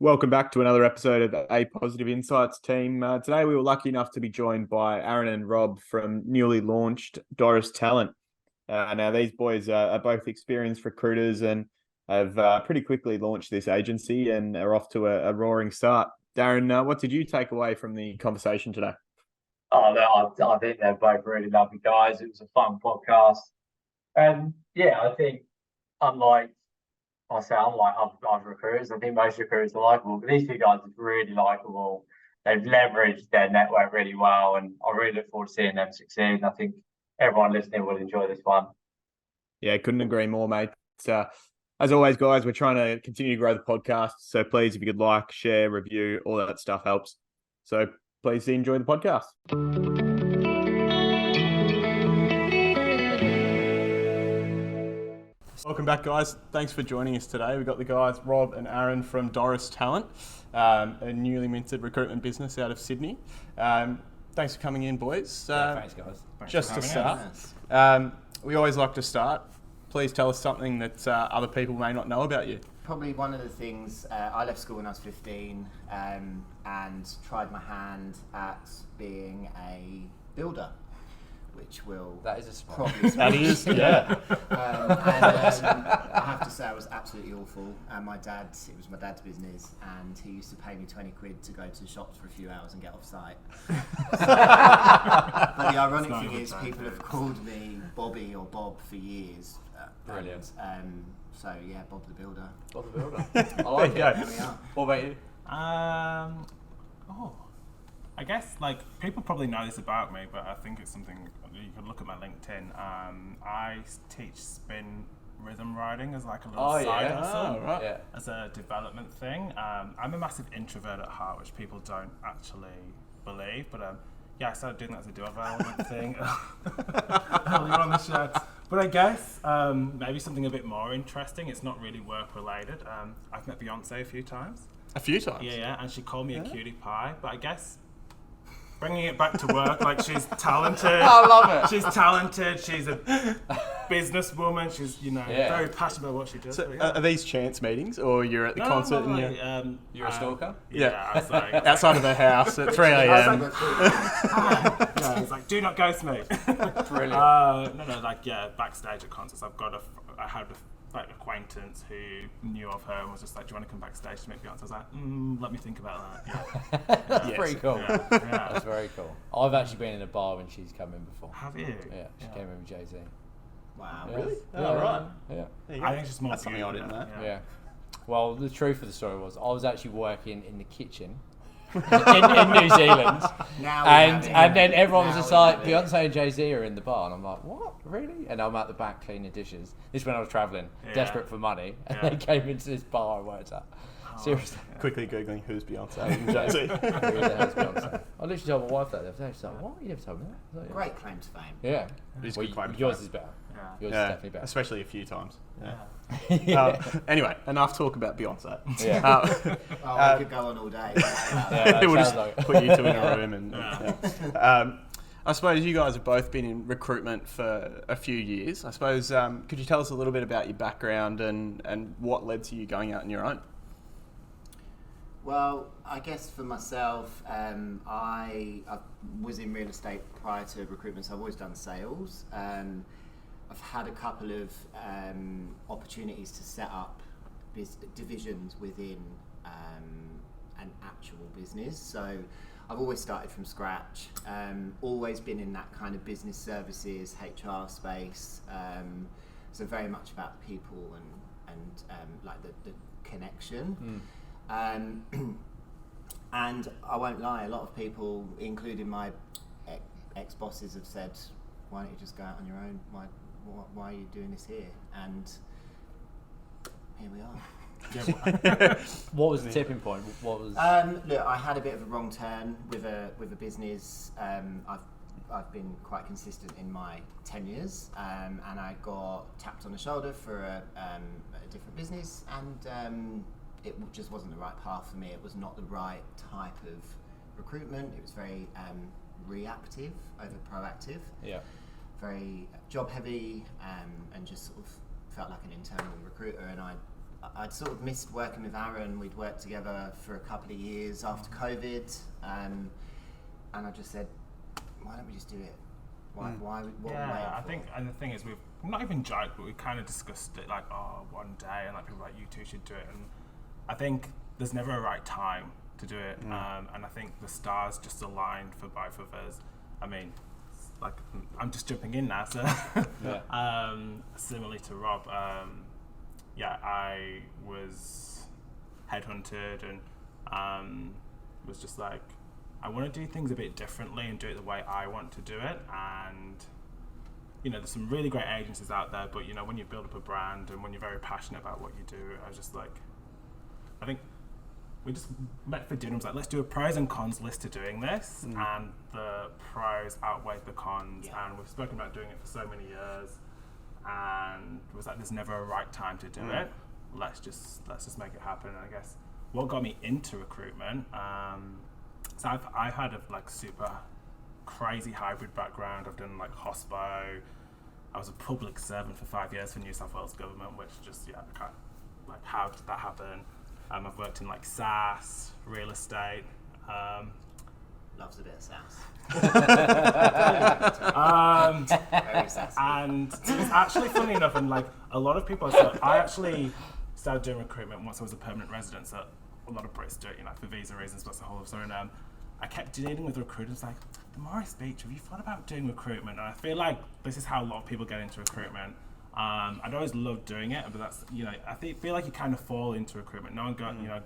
Welcome back to another episode of the APositive Insights team. Today we were lucky enough to be joined by Arron and Rob from newly launched Doris Talent. Now these boys are both experienced recruiters and have pretty quickly launched this agency and are off to a roaring start. Darren, what did you take away from the conversation today? Oh, no, I think they're both really lovely guys. It was a fun podcast. And yeah, I think unlike other recruiters, I think most recruiters are likable, but these two guys are really likable. They've leveraged their network really well, and I really look forward to seeing them succeed. I think everyone listening will enjoy this one. Yeah, couldn't agree more, mate. As always, guys, we're trying to continue to grow the podcast. So please, if you could like, share, review, all that stuff helps. So please enjoy the podcast. Welcome back, guys. Thanks for joining us today. We've got the guys, Rob and Arron from Doris Talent, a newly minted recruitment business out of Sydney. Thanks for coming in, boys. Thanks, guys. Just to start, we always like to start. Please tell us something that other people may not know about you. Probably one of the things, I left school when I was 15 and tried my hand at being a builder, which will... That is a surprise. Probably That is, yeah. I have to say I was absolutely awful. It was my dad's business, and he used to pay me 20 quid to go to the shops for a few hours and get off site. But the ironic thing is, people have called me Bobby or Bob for years. Brilliant. So yeah, Bob the Builder. Bob the Builder. I like it. There we are. What about you? I guess like people probably know this about me, but I think it's something you could look at my LinkedIn. I teach spin rhythm riding as like a little side hustle, as a development thing. I'm a massive introvert at heart, which people don't actually believe, but I started doing that as a development thing earlier on the show. But I guess maybe something a bit more interesting. It's not really work related. I've met Beyonce a few times. A few times? Yeah, and she called me a cutie pie, but I guess bringing it back to work, like she's talented. I love it. She's talented. She's a businesswoman. She's very passionate about what she does. So, are these chance meetings, or you're at the concert and You're a stalker? Yeah, I was like, outside of her house at 3 a.m. yeah, it's like, do not ghost me. Brilliant. Backstage at concerts, I had a acquaintance who knew of her and was just like, do you want to come backstage to meet Beyonce? I was like, let me think about that. That's pretty cool. Yeah. That's very cool. I've actually been in a bar when she's come in before. Have you? Yeah, she came in with Jay-Z. Wow. Yeah. Really? Yeah. Oh, right. Yeah. I think she's more That's something I didn't know. Yeah. Well, the truth of the story was I was actually working in the kitchen in New Zealand, and then everyone was just like, Beyonce and Jay-Z are in the bar, and I'm like, what, really? And I'm at the back cleaning dishes. This is when I was travelling, desperate for money, and they came into this bar I worked at. Seriously. Quickly Googling who's Beyonce and Jay-Z. Who the hell's Beyonce? I literally told my wife that the other day. She's like, what? You never told me that? Like, Great claim to fame. Yeah. It's Well, good claim to yours fame. is better. Yeah. Yours is definitely better. Especially a few times. Yeah. Anyway, enough talk about Beyonce. Yeah. I could go on all day. We'll just sounds like put you two in a room and. I suppose you guys have both been in recruitment for a few years. I suppose could you tell us a little bit about your background and what led to you going out on your own? Well, I guess for myself, I was in real estate prior to recruitment, so I've always done sales. I've had a couple of opportunities to set up divisions within an actual business. So I've always started from scratch, always been in that kind of business services, HR space. So very much about the people and like the connection. And I won't lie, a lot of people, including my ex-bosses, have said, why don't you just go out on your own? Why are you doing this here? And here we are. What was the tipping point? What was? Look, I had a bit of a wrong turn with a business. I've been quite consistent in my tenures, and I got tapped on the shoulder for a different business, and it just wasn't the right path for me. It was not the right type of recruitment. It was very reactive over proactive. Yeah. Very job heavy, and just sort of felt like an internal recruiter. And I I'd sort of missed working with Arron. We'd worked together for a couple of years after COVID, and I just said, why don't we just do it? Why? What are we waiting I for? think, and the thing is, we've not even joked, but we kind of discussed it like, one day, and like people were like, you two should do it. And I think there's never a right time to do it, and I think the stars just aligned for both of us. I mean, like, I'm just jumping in now, so similarly to Rob, I was headhunted and was just like, I want to do things a bit differently and do it the way I want to do it. And there's some really great agencies out there, but when you build up a brand and when you're very passionate about what you do, I was just like, I think we just met for dinner and was like, let's do a pros and cons list to doing this, and the pros outweighed the cons, and we've spoken about doing it for so many years, and it was like, there's never a right time to do it. Let's just make it happen. And I guess what got me into recruitment, so I've had a like super crazy hybrid background. I've done like hospo. I was a public servant for 5 years for New South Wales government, which just I can't, like, how did that happen? I've worked in like SaaS, real estate. Loves a bit of SaaS. Very sassy. And it's actually funny enough, and like a lot of people, so I actually started doing recruitment once I was a permanent resident, so a lot of Brits do it, for visa reasons, that's the whole of story. And I kept dealing with recruiters like, the more I speak to, have you thought about doing recruitment? And I feel like this is how a lot of people get into recruitment. I'd always loved doing it, but that's, I feel like you kind of fall into recruitment. No one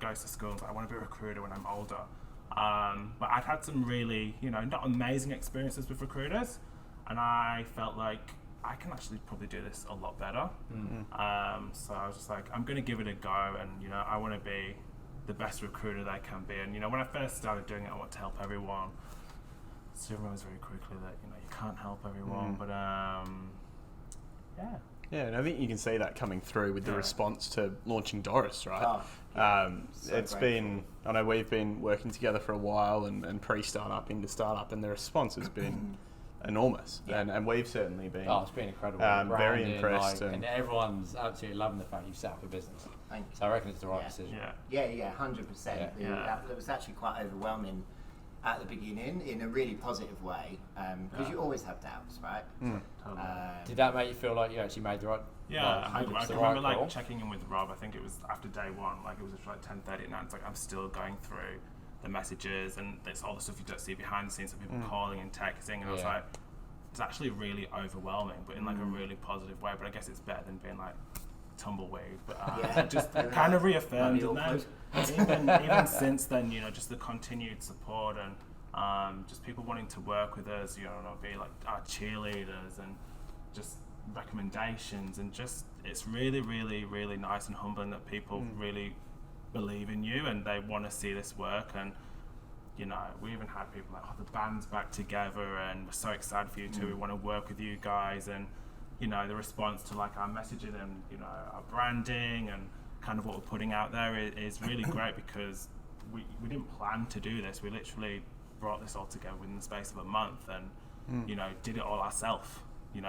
goes to school and like, I want to be a recruiter when I'm older. But I'd had some really, not amazing experiences with recruiters, and I felt like I can actually probably do this a lot better. So I was just like, I'm going to give it a go, and I want to be the best recruiter that I can be. And when I first started doing it, I want to help everyone. So I realized very quickly that you can't help everyone, but Yeah, and I think you can see that coming through with the response to launching Doris, right? Oh, yeah. So it's been, I know we've been working together for a while and pre-startup into startup, and the response has been enormous. Yeah. And we've certainly been it's been incredible. very Branding, impressed. and everyone's absolutely loving the fact you've set up a business. Thank you. So I reckon it's the right decision. Yeah, 100%. Yeah. That was actually quite overwhelming at the beginning in a really positive way, because you always have doubts, right? totally. Did that make you feel like you actually made the right? I the can right remember call? checking in with Rob. I think it was after day one, it was like 10:30 at night. It's like I'm still going through the messages, and there's all the stuff you don't see behind the scenes of people calling and texting, and I was like, it's actually really overwinging, but in like a really positive way. But I guess it's better than being like tumbleweed, but just kind of reaffirmed. And then even since then, just the continued support and just people wanting to work with us, be like our cheerleaders and just recommendations, and just it's really, really, really nice and humbling that people really believe in you and they want to see this work. And we even had people like, the band's back together and we're so excited for you too, we want to work with you guys. And the response to like our messaging and our branding and kind of what we're putting out there is really great, because we didn't plan to do this. We literally brought this all together within the space of a month, and did it all ourselves. And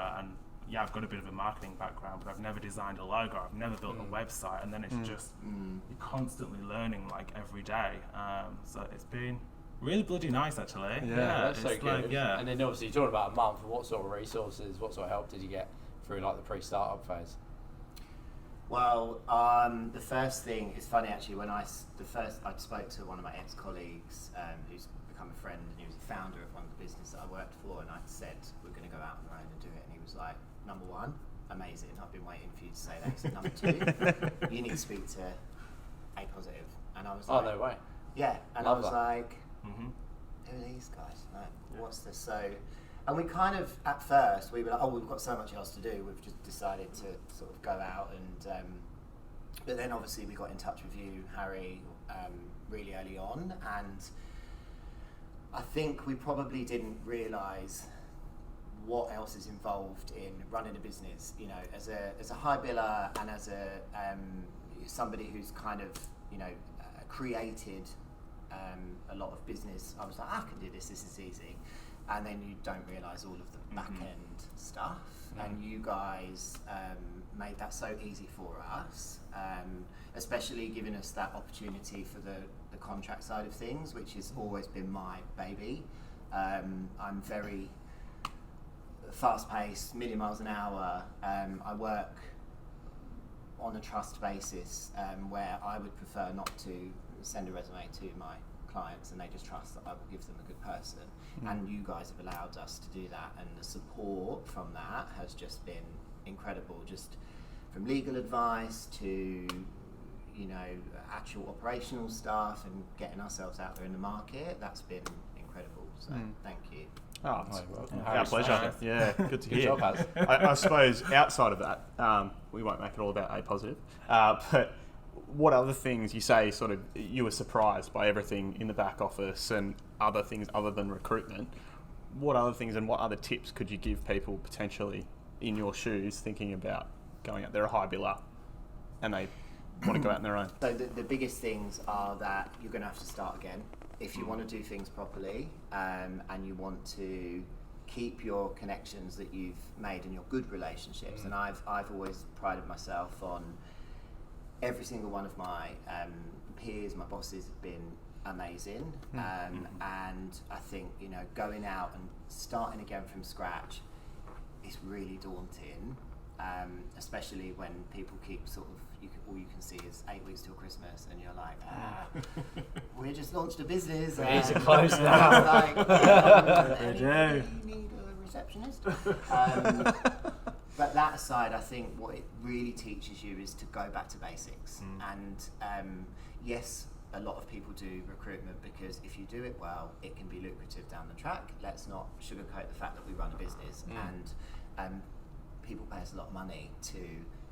I've got a bit of a marketing background, but I've never designed a logo, I've never built a website, and then it's just you're constantly learning like every day. So it's been really bloody nice, actually. That's so it's good. like, And then obviously you're talking about a month. What sort of resources, what sort of help did you get through like the pre-startup phase? Well, the first thing, it's funny actually, when I spoke to one of my ex-colleagues who's become a friend, and he was a founder of one of the businesses that I worked for, and I said, we're going to go out on our own and do it, and he was like, number one, amazing, I've been waiting for you to say that. He said, number two, you need to speak to APositive. And I was like, oh, no way. Yeah, and Love I was that. like, who are these guys? Like, what's this? So, and we kind of, at first, we were like, we've got so much else to do, we've just decided to sort of go out and, but then obviously we got in touch with you, Harry, really early on, and I think we probably didn't realise what else is involved in running a business, as a high biller and as somebody who's kind of, created a lot of business. I was like, I can do this is easy. and then you don't realise all of the back end stuff. And you guys made that so easy for us, especially giving us that opportunity for the contract side of things, which has always been my baby. I'm very fast-paced, million miles an hour. I work on a trust basis, where I would prefer not to send a resume to my clients and they just trust that I will give them a good person. And you guys have allowed us to do that, and the support from that has just been incredible, just from legal advice to actual operational stuff and getting ourselves out there in the market. That's been incredible, so thank you. Oh, welcome. our pleasure. Yeah, good to Good hear. job, Haz. I suppose outside of that, we won't make it all about APositive, but what other things, you say sort of you were surprised by everything in the back office and other things other than recruitment. What other things and what other tips could you give people potentially in your shoes thinking about going out there a high biller and they want to go out on their own? So the biggest things are that you're going to have to start again if you want to do things properly, and you want to keep your connections that you've made and your good relationships. And I've always prided myself on every single one of my peers, my bosses have been amazing, and I think going out and starting again from scratch is really daunting, especially when people keep sort of all you can see is 8 weeks till Christmas, and you're like, we just launched a business. We need to close now. Like, you need a receptionist. But that aside, I think what it really teaches you is to go back to basics. And yes, a lot of people do recruitment because if you do it well, it can be lucrative down the track. Let's not sugarcoat the fact that we run a business, and people pay us a lot of money to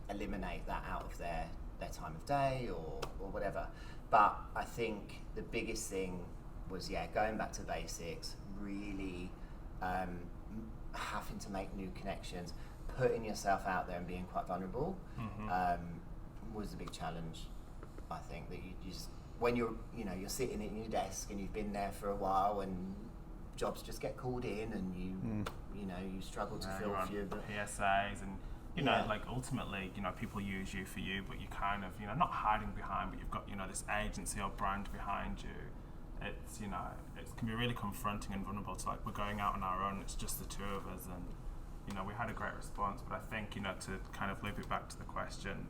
eliminate that out of their time of day or whatever. But I think the biggest thing was, going back to basics, really having to make new connections, putting yourself out there and being quite vulnerable was a big challenge. I think that you just, when you're sitting at your desk and you've been there for a while and jobs just get called in and you struggle to fill a few PSAs and like ultimately people use you for you, but you kind of not hiding behind, but you've got this agency or brand behind you. It's it can be really confronting and vulnerable to, like, we're going out on our own, it's just the two of us, and we had a great response. But I think to kind of loop it back to the question,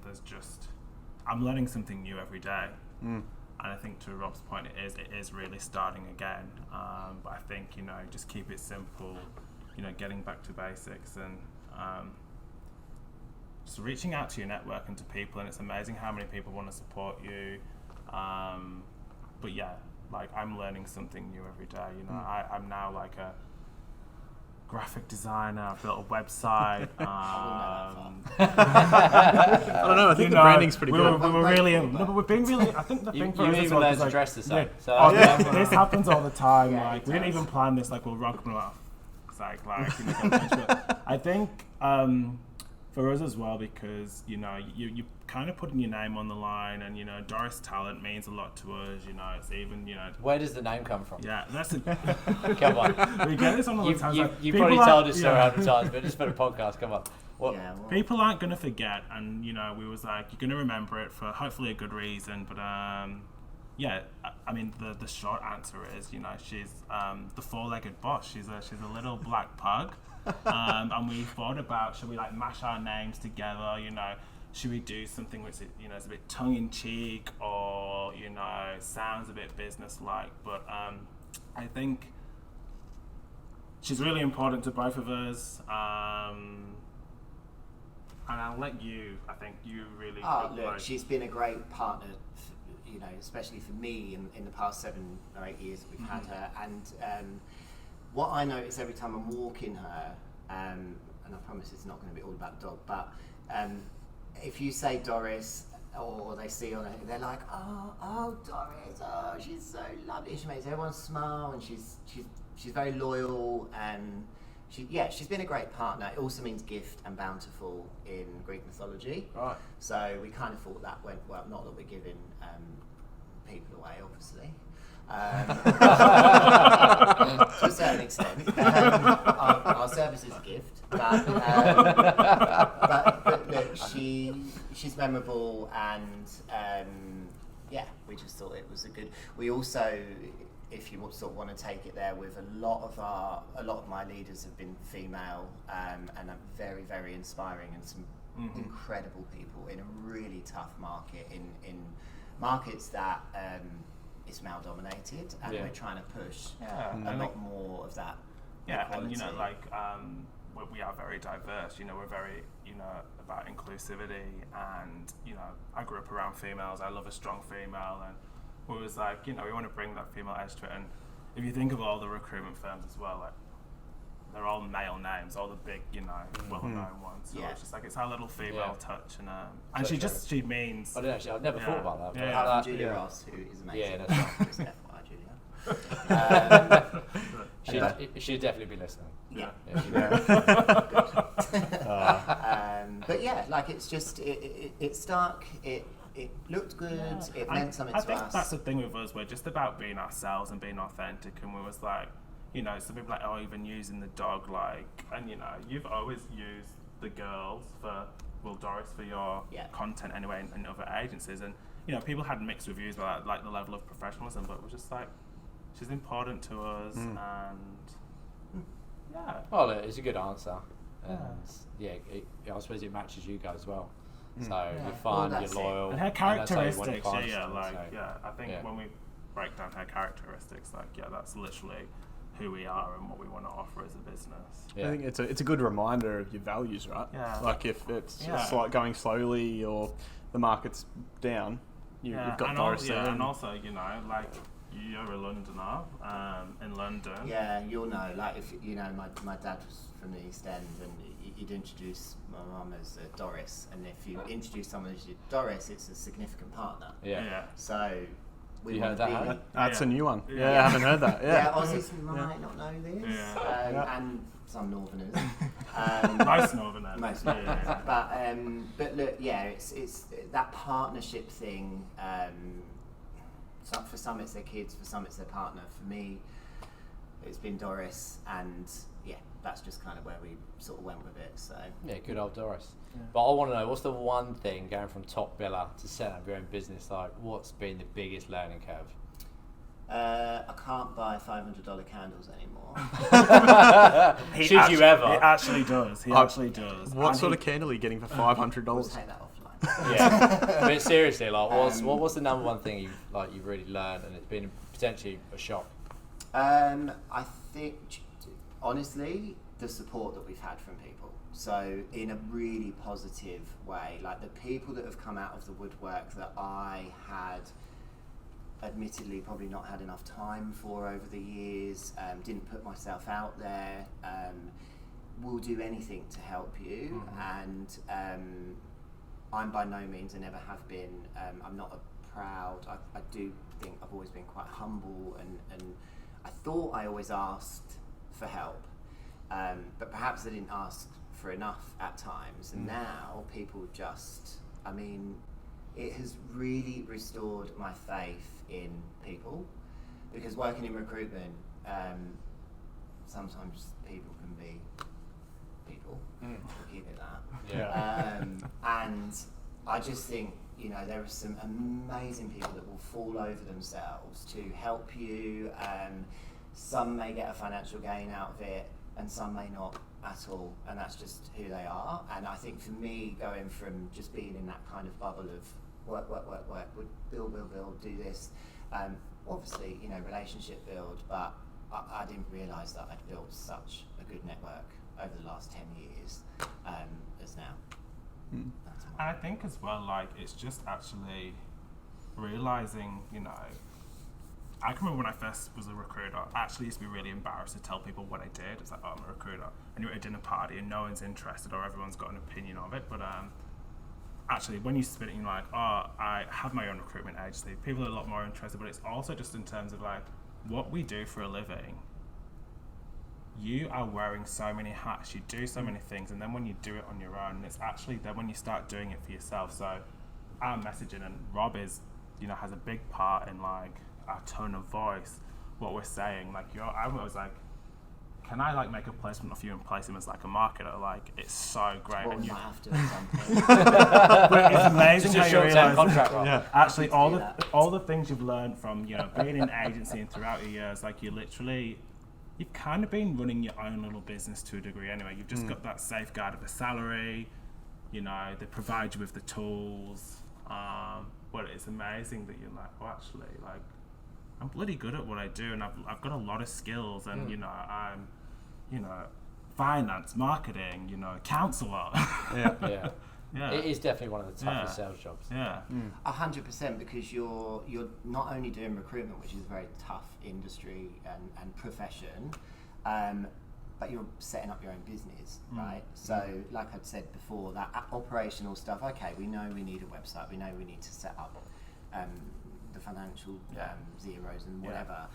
I'm learning something new every day. And I think to Rob's point, it is really starting again. But I think just keep it simple, getting back to basics, and just reaching out to your network and to people. And it's amazing how many people want to support you. But yeah, like, I'm learning something new every day. I'm now like a graphic designer. I've built a website. I don't know. I think the branding's pretty good. We were really, but we're being really. I think the thing for us You is even learned to like, dress the same. This happens all the time. Like, we didn't even plan this. Like, we'll rock them off. It's like I think for us as well, because you kind of putting your name on the line, and Doris Talent means a lot to us. It's even Where does the name come from? Yeah, that's a Come on. we get this on all the time. You probably told us so 100 times, but just for the podcast, come on. People aren't going to forget, and we was like, you're going to remember it for hopefully a good reason. But I mean, the short answer is, she's the four-legged boss. She's a little black pug, and we thought about, should we like mash our names together? Should we do something which is a bit tongue-in-cheek, or sounds a bit business-like? But I think she's really important to both of us. And I'll let you. I think you really. Look, she's been a great partner, especially for me in the past 7 or 8 years that we've had her. And what I notice every time I'm walking her, and I promise it's not going to be all about the dog, but if you say Doris, or they see on her, they're like, oh Doris, oh, she's so lovely. She makes everyone smile, and she's very loyal, and she's been a great partner. It also means gift and bountiful in Greek mythology. Right. So we kind of thought that went well. Not that we're giving people away, obviously. To a certain extent. Our service is a gift, but look, she's memorable, and yeah, we just thought it was a good. We also, if you sort of want to take it there, with a lot of my leaders have been female, and are very, very inspiring, and some incredible people in a really tough market, in markets that is male dominated, and we're trying to push a lot more of that. Yeah, equality. and we are very diverse. We're very about inclusivity, and I grew up around females. I love a strong female, and we was like we want to bring that female edge to it. And if you think of all the recruitment firms as well, like they're all male names, all the big well-known ones. So it's just like it's our little female touch, and she means. I didn't I've never thought about that. Apart from Julia Ross, who is amazing. Yeah, that's right. Just FYI, Julia. She'd definitely be listening. Yeah. But yeah, like it's just it stuck. It looked good. It meant something to us. I think that's the thing with us. We're just about being ourselves and being authentic. And we was like, some people like, oh, even using the dog, like, and you've always used the girls for, well, Doris, for your content anyway, and other agencies, and people had mixed reviews about like the level of professionalism, but we're just like, she's important to us, and well, it's a good answer, and I suppose it matches you guys well. So you're fun, you're loyal, and her characteristics. I think when we break down her characteristics, that's literally who we are and what we want to offer as a business. I think it's a good reminder of your values, right? Yeah. Like if it's just like going slowly or the market's down, you've got Doris there. And also, like you're a Londoner in London. Yeah, you'll know. Like if my dad was from the East End, and you'd introduce my mum as Doris, and if you introduce someone as Doris, it's a significant partner. Yeah. So. You heard that? That's a new one. Yeah, I haven't heard that. Yeah, Aussies might not know this, and some Northerners. Most Northerners. Most Northerners. But look, it's that partnership thing. So for some it's their kids, for some it's their partner. For me, it's been Doris, and that's just kind of where we sort of went with it. So good old Doris. Yeah. But I want to know, what's the one thing going from top biller to setting up your own business, like what's been the biggest learning curve? I can't buy $500 candles anymore. Should you ever? He actually does. What sort of candle are you getting for $500? We'll take that offline. But seriously, like what's the number one thing you've really learned, and it's been potentially a shock? I think, honestly, the support that we've had from people. So in a really positive way, like the people that have come out of the woodwork that I had admittedly probably not had enough time for over the years, didn't put myself out there, will do anything to help you. And I'm by no means, and never have been, I'm not a proud, I do think I've always been quite humble, and I thought I always asked for help, but perhaps I didn't ask for enough at times, and now people just, it has really restored my faith in people, because working in recruitment, sometimes people can be people, we'll keep it that. And I just think, there are some amazing people that will fall over themselves to help you. Some may get a financial gain out of it, and some may not at all, and that's just who they are. And I think for me, going from just being in that kind of bubble of work, build, do this, obviously, relationship build, but I didn't realise that I'd built such a good network over the last 10 years as now. That's I think as well, like, it's just actually realising, I can remember when I first was a recruiter, I actually used to be really embarrassed to tell people what I did. It's like, oh, I'm a recruiter, and you're at a dinner party and no one's interested, or everyone's got an opinion of it. But actually, when you spit it, you're like, oh, I have my own recruitment agency. People are a lot more interested, but it's also just in terms of like what we do for a living. You are wearing so many hats, you do so many things, and then when you do it on your own, it's actually then when you start doing it for yourself. So our messaging, and Rob is, has a big part in like our tone of voice, what we're saying. Like, I was like, can I like make a placement of you and place him as like a marketer? Like, it's so great. Well, and we you, might have to at some point. but it's amazing Just a how you short-term realise contract role. actually Happy to do all the things you've learned from being in agency and throughout your years, like you've kind of been running your own little business to a degree anyway. You've just got that safeguard of a salary. They provide you with the tools. But it's amazing that you're like, well, actually, like, I'm bloody good at what I do, and I've got a lot of skills, and I'm, finance, marketing, counselor. Yeah. Yeah. It is definitely one of the toughest sales jobs. Yeah. 100%, because you're not only doing recruitment, which is a very tough industry and profession, but you're setting up your own business, right? So, like I'd said before, that operational stuff. Okay, we know we need a website. We know we need to set up the financial zeros and whatever.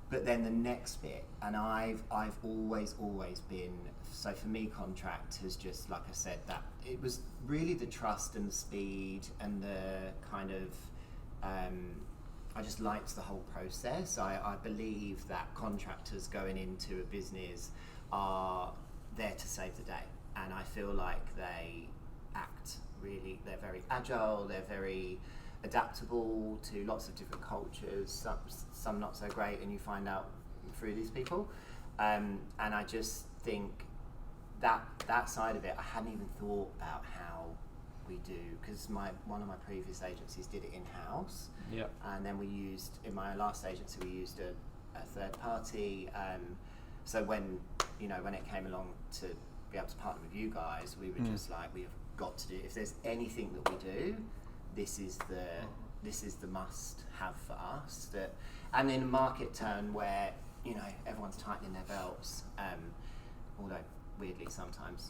But then the next bit, and I've always been, so for me, contract has just, like I said, that it was really the trust and the speed and the kind of, I just liked the whole process. I believe that contractors going into a business are there to save the day, and I feel like they act really, they're very agile, they're very adaptable to lots of different cultures, some not so great, and you find out through these people, and I just think that side of it, I hadn't even thought about how we do, because one of my previous agencies did it in-house, and then we used, in my last agency, we used a third party, so when it came along to be able to partner with you guys, we were just like, we have got to do, if there's anything that we do, this is the must have for us. And in a market turn where everyone's tightening their belts, although weirdly sometimes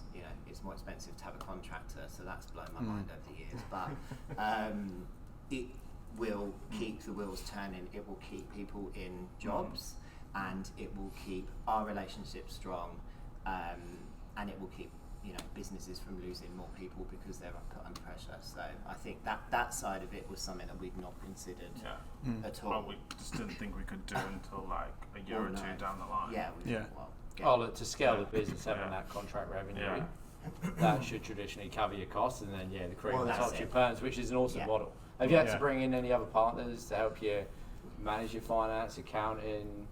it's more expensive to have a contractor, so that's blown my mind over the years. But it will keep the wheels turning. It will keep people in jobs, and it will keep our relationship strong, and it will keep businesses from losing more people because they're put under pressure. So I think that side of it was something that we'd not considered at all. Well, we just didn't think we could do until like a year or two down the line. Look, to scale the business, having that contract revenue, that should traditionally cover your costs, and then the cream tops your perms, which is an awesome model. Have you had to bring in any other partners to help you manage your finance, accounting?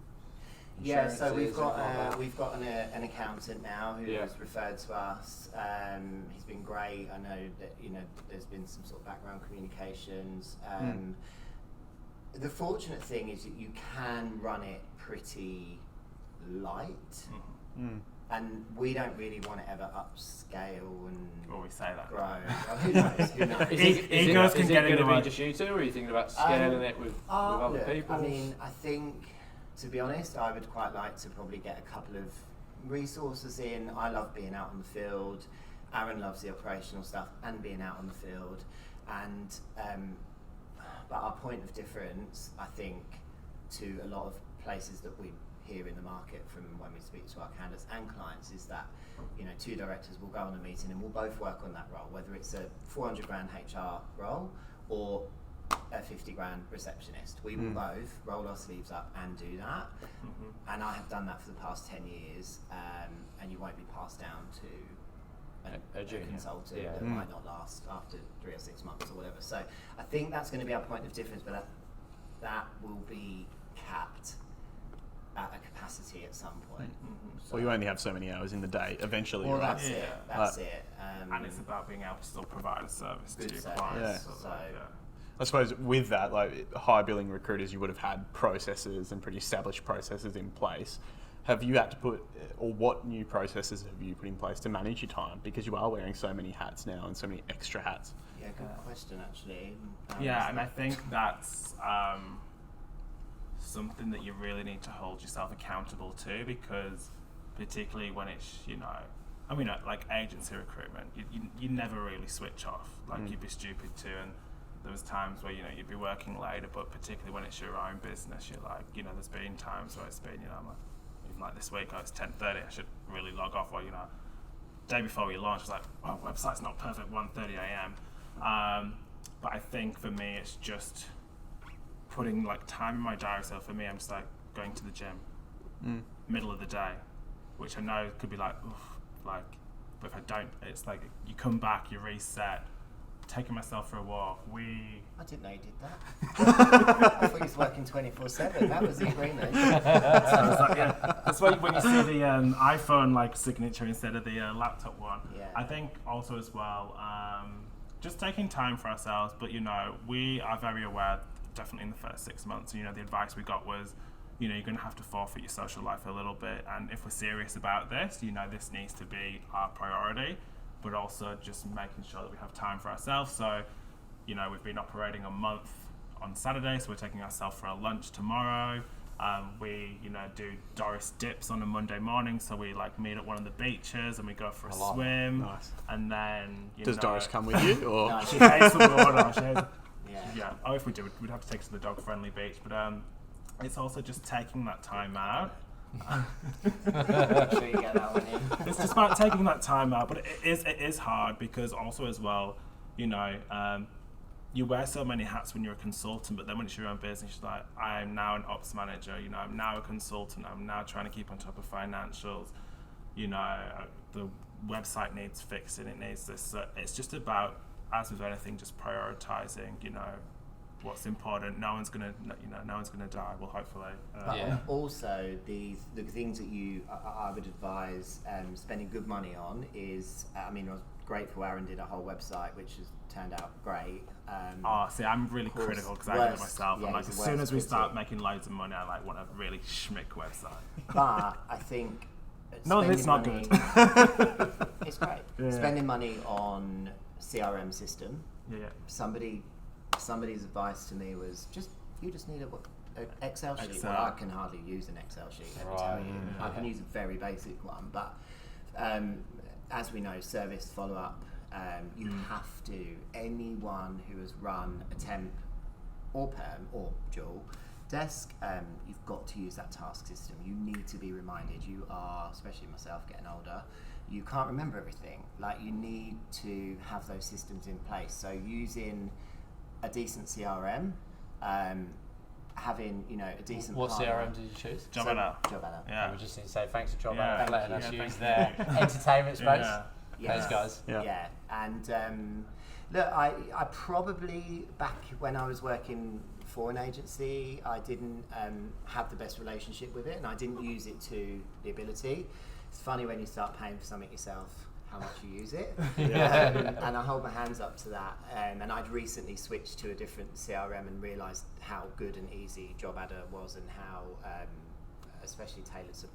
Yeah, so we've got an accountant now who has referred to us. He's been great. I know that there's been some sort of background communications. The fortunate thing is that you can run it pretty light, and we don't really want to ever upscale and we say that grow. Well, who knows? Who knows? Egos can get in the way. Is it going to be just you two, or are you thinking about scaling it with other people? I mean, I think, to be honest, I would quite like to probably get a couple of resources in. I love being out on the field. Arron loves the operational stuff and being out on the field. And but our point of difference, I think, to a lot of places that we hear in the market from when we speak to our candidates and clients, is that two directors will go on a meeting and we'll both work on that role, whether it's a 400 grand HR role or a 50 grand receptionist. We will both roll our sleeves up and do that, and I have done that for the past 10 years, and you won't be passed down to a consultant that might not last after 3 or 6 months or whatever. So I think that's going to be our point of difference, but that will be capped at a capacity at some point. So you only have so many hours in the day eventually, well, right? That's it. And it's about being able to still provide a service to your service. clients. I suppose with that, like high billing recruiters, you would have had processes and pretty established processes in place. Have you had to put, or what new processes have you put in place to manage your time? Because you are wearing so many hats now and so many extra hats. Yeah, good question actually. And I think that's something that you really need to hold yourself accountable to, because particularly when it's, like agency recruitment, you never really switch off. Like you'd be stupid to, and there was times where you'd be working later, but particularly when it's your own business, you're like, there's been times where it's been, I'm like, even like this week, it's 10:30, I should really log off, or day before we launch, it's like, oh, website's not perfect, 1:30 a.m. But I think for me, it's just putting like time in my diary. So for me, I'm just like going to the gym, middle of the day, which I know could be like, oof, like, but if I don't, it's like you come back, you reset. Taking myself for a walk. I didn't know you did that. I thought you was working 24/7. That was the agreement. So it's like, that's why when you see the iPhone like signature instead of the laptop one. Yeah. I think also as well, just taking time for ourselves. But we are very aware, definitely in the first 6 months. The advice we got was, you're going to have to forfeit your social life a little bit, and if we're serious about this, this needs to be our priority. But also just making sure that we have time for ourselves. So, we've been operating a month on Saturday, so we're taking ourselves for a lunch tomorrow. We, do Doris dips on a Monday morning, so we like meet at one of the beaches and we go for a swim. Nice. And then, Does Doris come with you? Or? No, she hates the water. Yeah. Oh, if we do, we'd have to take her to the dog-friendly beach. But it's also just taking that time out. Make sure you get that one in. It's just about taking that time out, but it is hard because also as well, you wear so many hats when you're a consultant, but then when it's your own business, you're like, I am now an ops manager, I'm now a consultant, I'm now trying to keep on top of financials, the website needs fixing, it needs this. So it's just about, as with anything, just prioritizing, what's important. No one's gonna die. Well, hopefully. Also, the things that I would advise spending good money on is, I was grateful Arron did a whole website, which has turned out great. See, I'm really critical because I do it myself. I'm like, as soon as we start making loads of money, I want a really schmick website. But I think no, it's not good. It's great. Yeah. Spending money on CRM system. Yeah. Somebody's advice to me was you just need an Excel sheet. Well, I can hardly use an Excel sheet, let me tell you. Yeah. I can use a very basic one, but as we know, service follow-up, you have to, anyone who has run a temp or perm or dual desk, you've got to use that task system. You need to be reminded. You are, especially myself getting older, you can't remember everything. Like, you need to have those systems in place. So using a decent CRM, having a decent. What partner. CRM did you choose? Job Adder. Yeah. We just need to say thanks to Job Adder for letting us use their entertainment space. Those guys. Yeah. And look, I probably, back when I was working for an agency, I didn't have the best relationship with it, and I didn't use it to the ability. It's funny when you start paying for something yourself, how much you use it. And I hold my hands up to that. And I'd recently switched to a different CRM and realised how good and easy Job Adder was, and how, especially tailored to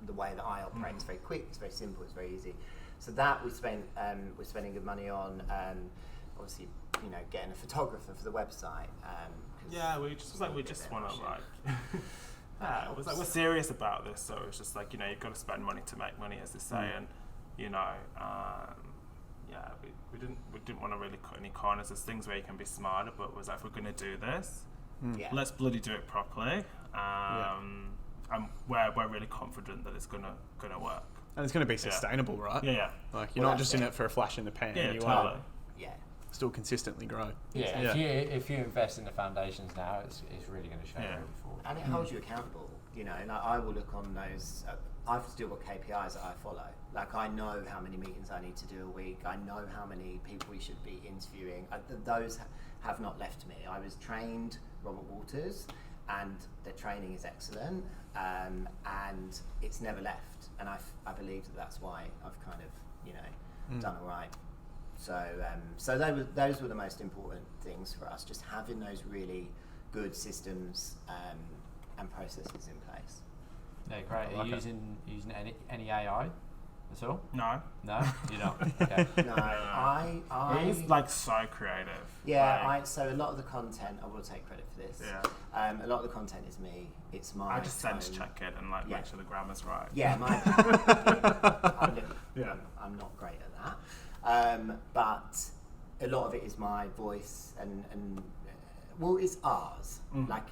the way that I operate. It's very quick, it's very simple, it's very easy. So that we're spending good money on. Obviously, getting a photographer for the website. We just want to it was like, we're serious about this, so it's just like, you've got to spend money to make money, as they say, and we didn't want to really cut any corners. There's things where you can be smarter, but it was like, if we're going to do this, let's bloody do it properly. And we're really confident that it's gonna work. And it's going to be sustainable, right? Yeah. Like, you're not just in it for a flash in the pan. Yeah, you totally. still consistently grow. Yeah. If you invest in the foundations now, it's really going to show moving forward. And it holds you accountable. And I will look on those. I've still got KPIs that I follow. Like, I know how many meetings I need to do a week. I know how many people we should be interviewing. Those have not left me. I was trained Robert Walters, and the training is excellent, and it's never left. And I believe that's why I've kind of done all right. So those were the most important things for us, just having those really good systems and processes in place. Yeah, great. Are you using any AI at all? No, you're not. Okay. No, I he's like so creative. Yeah, so a lot of the content, I will take credit for this. Yeah. A lot of the content is me. It's my. I just sense check it and make sure the grammar's right. Yeah, I'm not great at that. But a lot of it is my voice and well, it's ours. Like,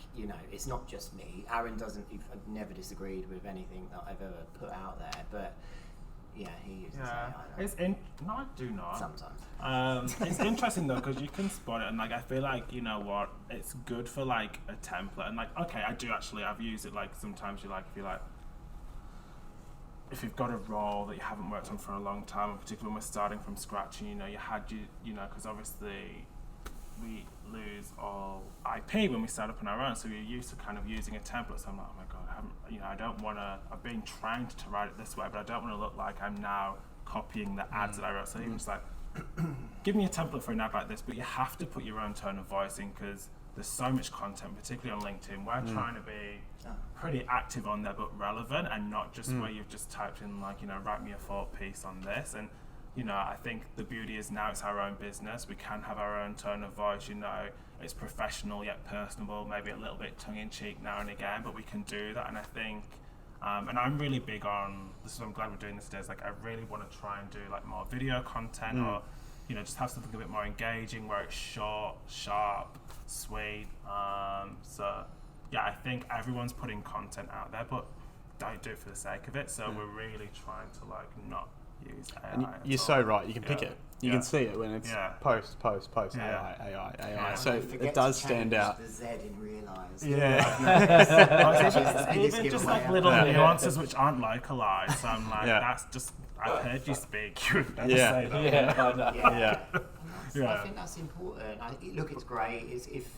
it's not just me. Arron I've never disagreed with anything that I've ever put out there, but Yeah, he uses Yeah, AI. it's no, I do not. Sometimes. It's interesting though because you can spot it, and like I feel like, you know what, it's good for like a template, and like okay, I've used it like sometimes if you've got a role that you haven't worked on for a long time, and particularly when we're starting from scratch, and you know, because obviously we lose all IP when we start up on our own, so we're used to kind of using a template. So I'm like, oh my god, I've been trained to write it this way, but I don't want to look like I'm now copying the ads that I wrote. So even just like, give me a template for an ad like this, but you have to put your own tone of voice in because there's so much content, particularly on LinkedIn. We're trying to be pretty active on there, but relevant, and not just where you've just typed in like, you know, write me a thought piece on this. And you know, I think the beauty is now it's our own business. We can have our own tone of voice, you know, it's professional yet personable, maybe a little bit tongue-in-cheek now and again, but we can do that. And I think, and I'm really big on this, so I'm glad we're doing this today, is like I really want to try and do like more video content or, you know, just have something a bit more engaging where it's short, sharp, sweet. So yeah, I think everyone's putting content out there, but don't do it for the sake of it. So we're really trying to like not use AI. And you're so right. You can pick it. You can see it when it's post, Yeah. AI. So it does stand out. The Z in realise. Even just like little nuances which aren't localized. So I'm like, that's just, I've heard you speak. You would never say that. I think that's important. Look, it's great. If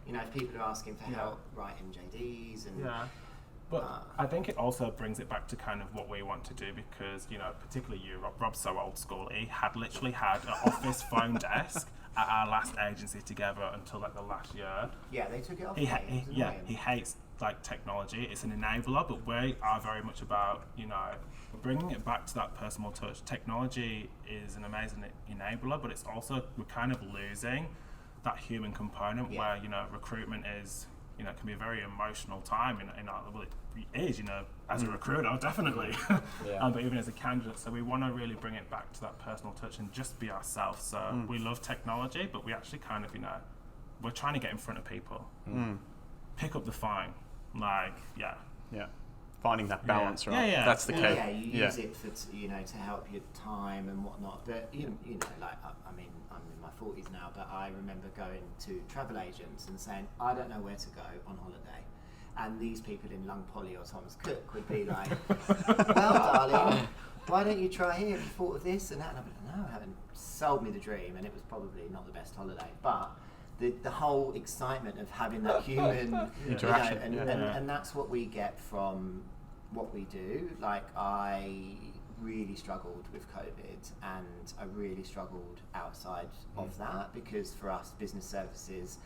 you know, if people are asking for help writing JDs and but I think it also brings it back to kind of what we want to do, because, you know, particularly you, Rob's so old school. He had literally had an office phone desk at our last agency together until like the last year. Yeah, they took it off. He hates like technology. It's an enabler, but we are very much about, you know, bringing it back to that personal touch. Technology is an amazing enabler, but it's also, we're kind of losing that human component where, you know, recruitment is, you know, it can be a very emotional time in our, well, it is, you know, as a recruiter, definitely, but even as a candidate. So we want to really bring it back to that personal touch and just be ourselves. So we love technology, but we actually kind of, you know, we're trying to get in front of people, pick up the phone, like, finding that balance, right? That's the key. Yeah, you use it for, you know, to help your time and whatnot. But you know, like, I mean, I'm in my 40s now, but I remember going to travel agents and saying, I don't know where to go on holiday. And these people in Lung Poly or Thomas Cook would be like, well, darling, why don't you try here? Have you thought of this and that? And I'd be like, no, I haven't. Sold me the dream, and it was probably not the best holiday. But the whole excitement of having that human interaction, you know, and that's what we get from what we do. Like, I really struggled with COVID, and I really struggled outside of that, because for us, business services,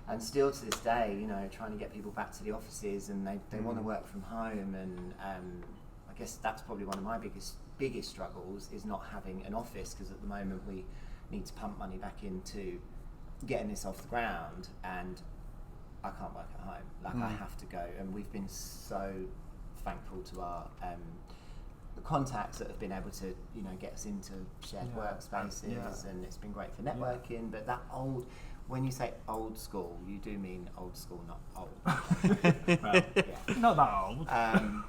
and still to this day, you know, trying to get people back to the offices, and they want to work from home, and I guess that's probably one of my biggest struggles, is not having an office, because at the moment we need to pump money back into getting this off the ground, and I can't work at home. Like, I have to go, and we've been so thankful to our the contacts that have been able to, you know, get us into shared workspaces, and it's been great for networking. But that when you say old school, you do mean old school, not old. Well, not that old.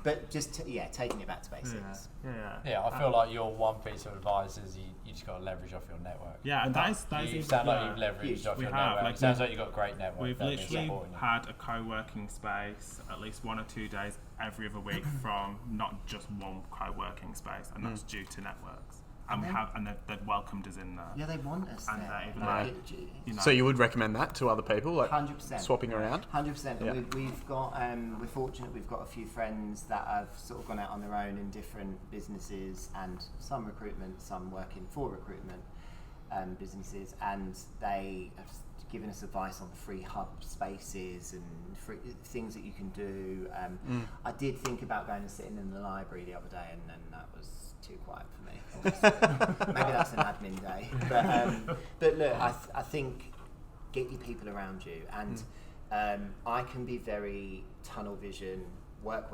But just taking it back to basics. I feel like your one piece of advice is you just got to leverage off your network. Yeah, and that is you sound like you've leveraged off your network. Like, it sounds like you've got a great network. We've literally had a co-working space at least 1 or 2 days every other week from not just one co-working space, and that's due to networks. And they've welcomed us in there. Yeah, they want us and there. Like, you know. So you would recommend that to other people, like 100%. Swapping around? 100%. Yeah. We've got, we're fortunate, we've got a few friends that have sort of gone out on their own in different businesses, and some recruitment, some working for recruitment businesses, and they have given us advice on free hub spaces and free things that you can do. I did think about going and sitting in the library the other day, and then that was too quiet for me. Maybe that's an admin day, but look, I think get your people around you, and I can be very tunnel vision, work.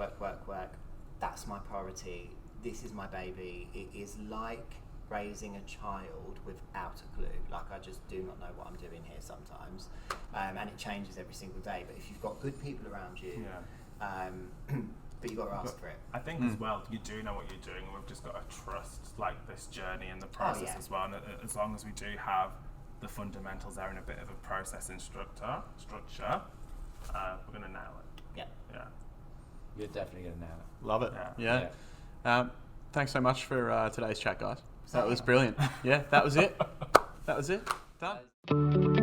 That's my priority. This is my baby. It is like raising a child without a clue. Like, I just do not know what I'm doing here sometimes, and it changes every single day. But if you've got good people around you, But you got to ask for it. I think as well, you do know what you're doing, and we've just got to trust like this journey and the process as well. And as long as we do have the fundamentals there and a bit of a process structure, we're gonna nail it. Yeah. You're definitely gonna nail it. Love it. Yeah. Thanks so much for today's chat, guys. That was brilliant. Yeah, that was it. Done.